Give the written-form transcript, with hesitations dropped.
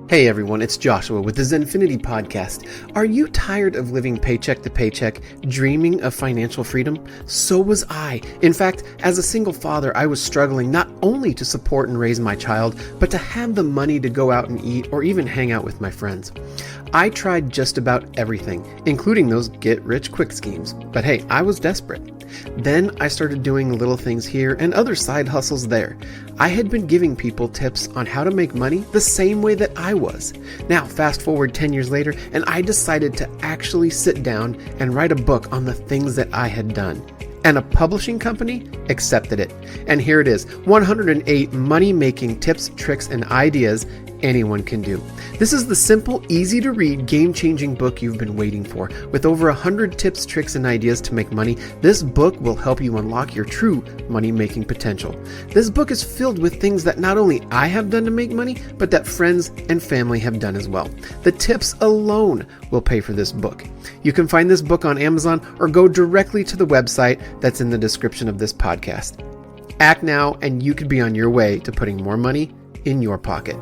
Hey everyone, it's Joshua with the Zenfinity Podcast. Are you tired of living paycheck to paycheck, dreaming of financial freedom? So was I. In fact, as a single father, I was struggling not only to support and raise my child, but to have the money to go out and eat or even hang out with my friends. I tried just about everything, including those get-rich-quick schemes. But hey, I was desperate. Then I started doing little things here and other side hustles there. I had been giving people tips on how to make money the same way that I was. Now, fast forward 10 years later, and I decided to actually sit down and write a book on the things that I had done. And a publishing company accepted it. And here it is, 108 money-making tips, tricks, and ideas anyone can do. This is the simple, easy-to-read, game-changing book you've been waiting for. With over 100 tips, tricks, and ideas to make money, this book will help you unlock your true money-making potential. This book is filled with things that not only I have done to make money, but that friends and family have done as well. The tips alone will pay for this book. You can find this book on Amazon or go directly to the website that's in the description of this podcast. Act now, and you could be on your way to putting more money in your pocket.